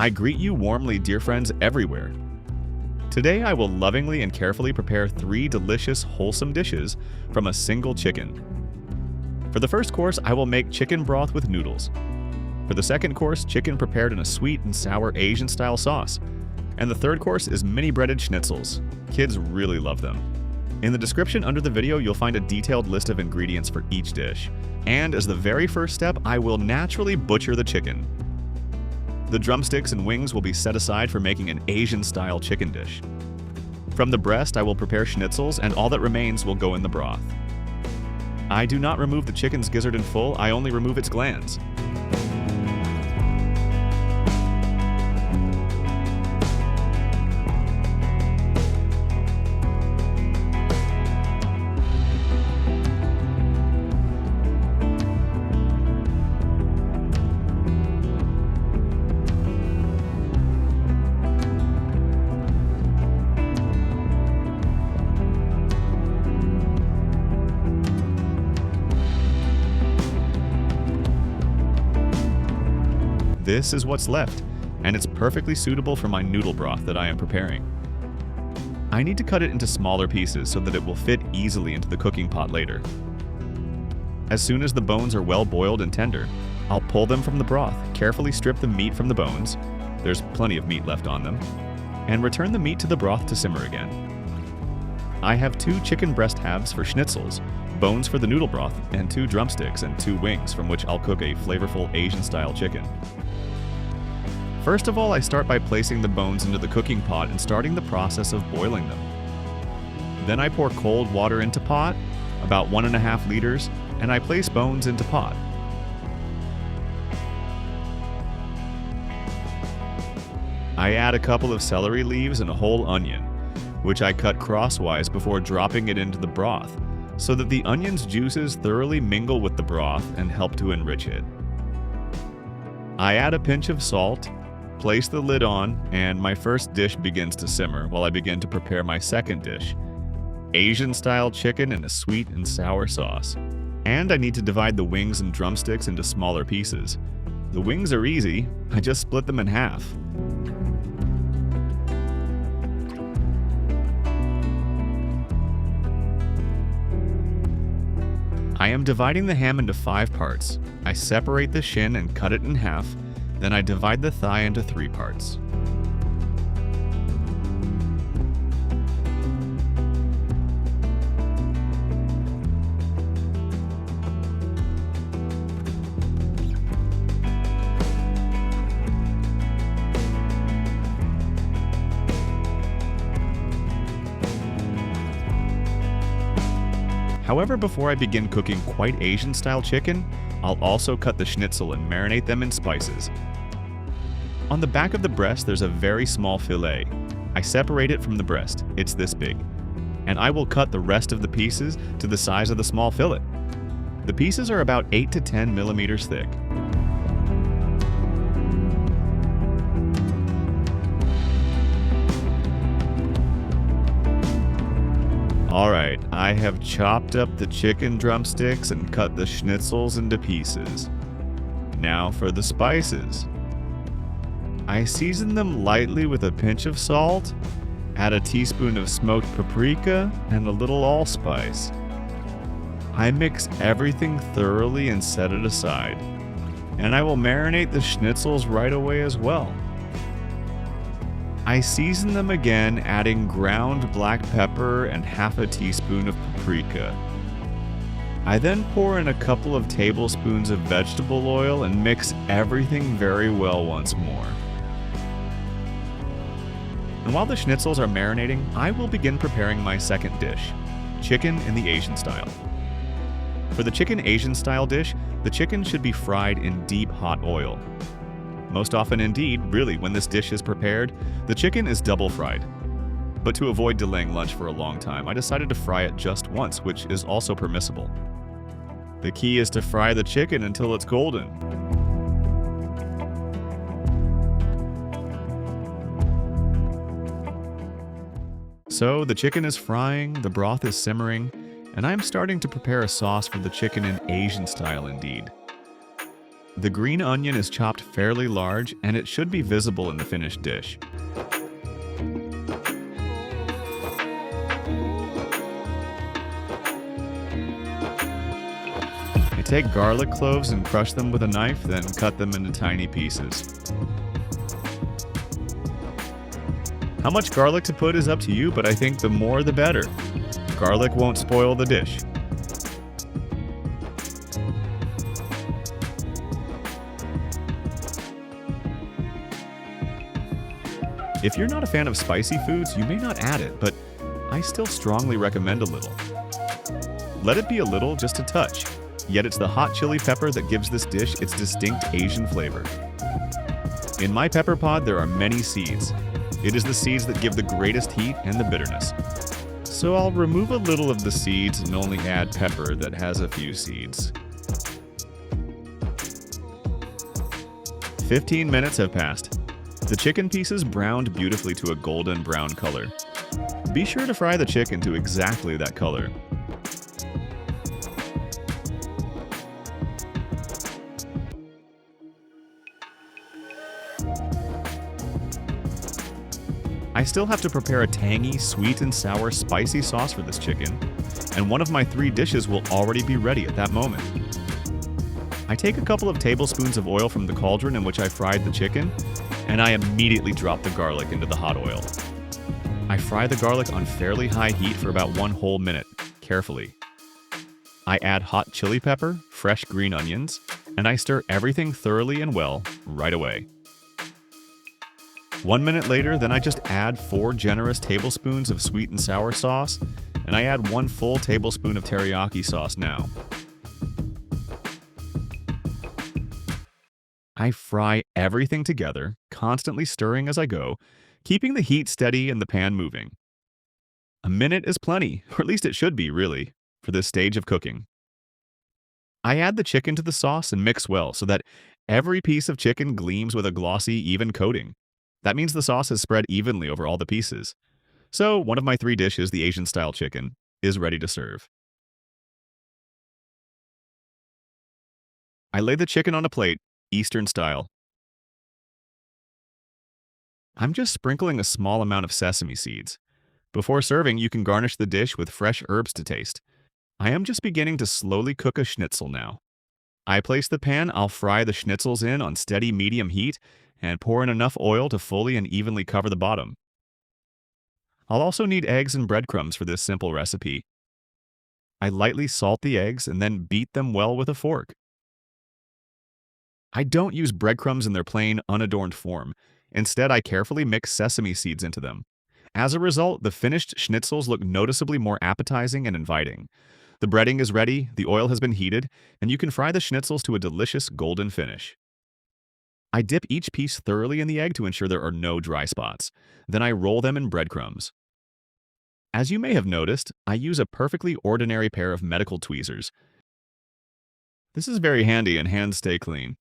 I greet you warmly, dear friends everywhere. Today I will lovingly and carefully prepare 3 delicious, wholesome dishes from a single chicken. For the first course, I will make chicken broth with noodles. For the second course, chicken prepared in a sweet and sour Asian-style sauce. And the third course is mini breaded schnitzels. Kids really love them. In the description under the video, you'll find a detailed list of ingredients for each dish. And as the very first step, I will naturally butcher the chicken. The drumsticks and wings will be set aside for making an Asian-style chicken dish. From the breast, I will prepare schnitzels, and all that remains will go in the broth. I do not remove the chicken's gizzard in full, I only remove its glands. This is what's left, and it's perfectly suitable for my noodle broth that I am preparing. I need to cut it into smaller pieces so that it will fit easily into the cooking pot later. As soon as the bones are well boiled and tender, I'll pull them from the broth, carefully strip the meat from the bones, there's plenty of meat left on them, and return the meat to the broth to simmer again. I have 2 chicken breast halves for schnitzels, bones for the noodle broth, and 2 drumsticks and 2 wings from which I'll cook a flavorful Asian-style chicken. First of all, I start by placing the bones into the cooking pot and starting the process of boiling them. Then I pour cold water into pot, about 1.5 liters, and I place bones into pot. I add a couple of celery leaves and a whole onion, which I cut crosswise before dropping it into the broth, so that the onion's juices thoroughly mingle with the broth and help to enrich it. I add a pinch of salt, place the lid on, and my first dish begins to simmer while I begin to prepare my second dish, Asian-style chicken in a sweet and sour sauce. And I need to divide the wings and drumsticks into smaller pieces. The wings are easy, I just split them in half. I am dividing the ham into 5 parts. I separate the shin and cut it in half, then I divide the thigh into 3 parts. However, before I begin cooking quite Asian-style chicken, I'll also cut the schnitzel and marinate them in spices. On the back of the breast, there's a very small fillet. I separate it from the breast, it's this big, and I will cut the rest of the pieces to the size of the small fillet. The pieces are about 8 to 10 millimeters thick. Alright, I have chopped up the chicken drumsticks and cut the schnitzels into pieces. Now for the spices. I season them lightly with a pinch of salt, add a teaspoon of smoked paprika, and a little allspice. I mix everything thoroughly and set it aside. And I will marinate the schnitzels right away as well. I season them again, adding ground black pepper and half a teaspoon of paprika. I then pour in a couple of tablespoons of vegetable oil and mix everything very well once more. And while the schnitzels are marinating, I will begin preparing my second dish, chicken in the Asian style. For the chicken Asian style dish, the chicken should be fried in deep hot oil. Most often indeed, really, when this dish is prepared, the chicken is double fried. But to avoid delaying lunch for a long time, I decided to fry it just once, which is also permissible. The key is to fry the chicken until it's golden. So the chicken is frying, the broth is simmering, and I'm starting to prepare a sauce for the chicken in Asian style indeed. The green onion is chopped fairly large, and it should be visible in the finished dish. I take garlic cloves and crush them with a knife, then cut them into tiny pieces. How much garlic to put is up to you, but I think the more the better. Garlic won't spoil the dish. If you're not a fan of spicy foods, you may not add it, but I still strongly recommend a little. Let it be a little, just a touch, yet it's the hot chili pepper that gives this dish its distinct Asian flavor. In my pepper pod, there are many seeds. It is the seeds that give the greatest heat and the bitterness. So I'll remove a little of the seeds and only add pepper that has a few seeds. 15 minutes have passed. The chicken pieces browned beautifully to a golden brown color. Be sure to fry the chicken to exactly that color. I still have to prepare a tangy, sweet and sour spicy sauce for this chicken, and one of my 3 dishes will already be ready at that moment. I take a couple of tablespoons of oil from the cauldron in which I fried the chicken, and I immediately drop the garlic into the hot oil. I fry the garlic on fairly high heat for about 1 whole minute, carefully. I add hot chili pepper, fresh green onions, and I stir everything thoroughly and well right away. 1 minute later, then I just add 4 generous tablespoons of sweet and sour sauce, and I add 1 full tablespoon of teriyaki sauce now. I fry everything together, constantly stirring as I go, keeping the heat steady and the pan moving. A minute is plenty, or at least it should be, really, for this stage of cooking. I add the chicken to the sauce and mix well so that every piece of chicken gleams with a glossy, even coating. That means the sauce is spread evenly over all the pieces. So, one of my 3 dishes, the Asian-style chicken, is ready to serve. I lay the chicken on a plate, Eastern style. I'm just sprinkling a small amount of sesame seeds. Before serving, you can garnish the dish with fresh herbs to taste. I am just beginning to slowly cook a schnitzel now. I place the pan I'll fry the schnitzels in on steady medium heat and pour in enough oil to fully and evenly cover the bottom. I'll also need eggs and breadcrumbs for this simple recipe. I lightly salt the eggs and then beat them well with a fork. I don't use breadcrumbs in their plain, unadorned form. Instead, I carefully mix sesame seeds into them. As a result, the finished schnitzels look noticeably more appetizing and inviting. The breading is ready, the oil has been heated, and you can fry the schnitzels to a delicious golden finish. I dip each piece thoroughly in the egg to ensure there are no dry spots. Then I roll them in breadcrumbs. As you may have noticed, I use a perfectly ordinary pair of medical tweezers. This is very handy and hands stay clean.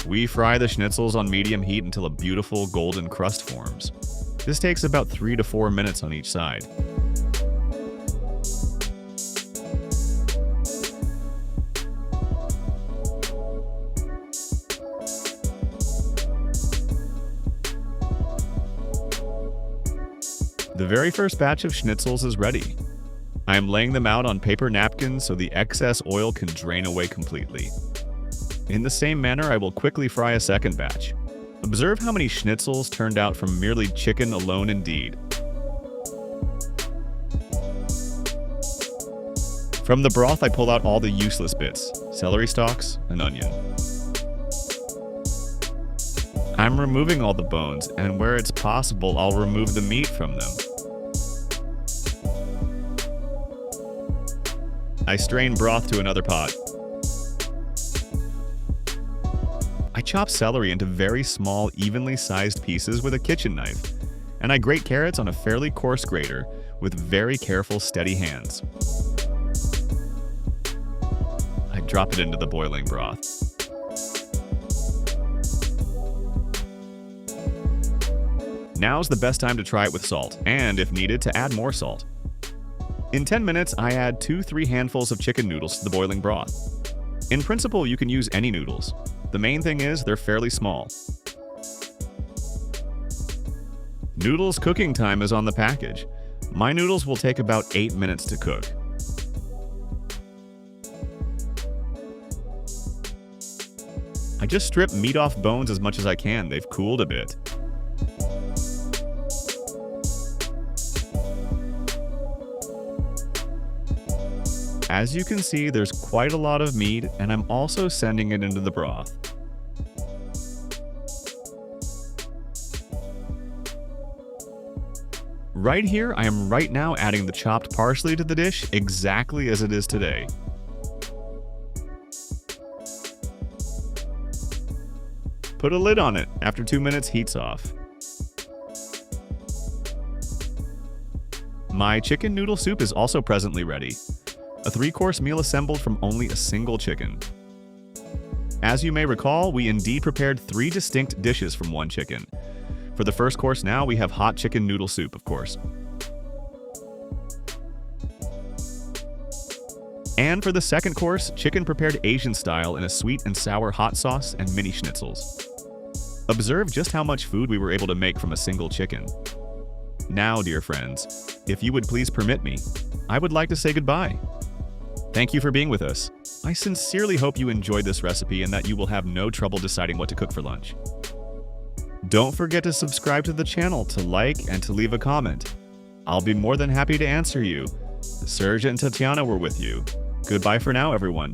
We fry the schnitzels on medium heat until a beautiful golden crust forms. This takes about 3 to 4 minutes on each side. The very first batch of schnitzels is ready. I am laying them out on paper napkins so the excess oil can drain away completely. In the same manner, I will quickly fry a second batch. Observe how many schnitzels turned out from merely chicken alone indeed. From the broth, I pull out all the useless bits, celery stalks and onion. I'm removing all the bones, and where it's possible, I'll remove the meat from them. I strain broth to another pot. I chop celery into very small, evenly sized pieces with a kitchen knife, and I grate carrots on a fairly coarse grater with very careful, steady hands. I drop it into the boiling broth. Now's the best time to try it with salt, and if needed, to add more salt. In 10 minutes, I add 2-3 handfuls of chicken noodles to the boiling broth. In principle, you can use any noodles. The main thing is they're fairly small. Noodles cooking time is on the package. My noodles will take about 8 minutes to cook. I just strip meat off bones as much as I can. They've cooled a bit. As you can see, there's quite a lot of meat, and I'm also sending it into the broth. Right here, I am right now adding the chopped parsley to the dish exactly as it is today. Put a lid on it. After 2 minutes, heat's off. My chicken noodle soup is also presently ready. A 3-course meal assembled from only a single chicken. As you may recall, we indeed prepared 3 distinct dishes from 1 chicken. For the first course now, we have hot chicken noodle soup, of course. And for the second course, chicken prepared Asian style in a sweet and sour hot sauce and mini schnitzels. Observe just how much food we were able to make from a single chicken. Now, dear friends, if you would please permit me, I would like to say goodbye. Thank you for being with us. I sincerely hope you enjoyed this recipe and that you will have no trouble deciding what to cook for lunch. Don't forget to subscribe to the channel, to like, and to leave a comment. I'll be more than happy to answer you. Serge and Tatiana were with you. Goodbye for now, everyone.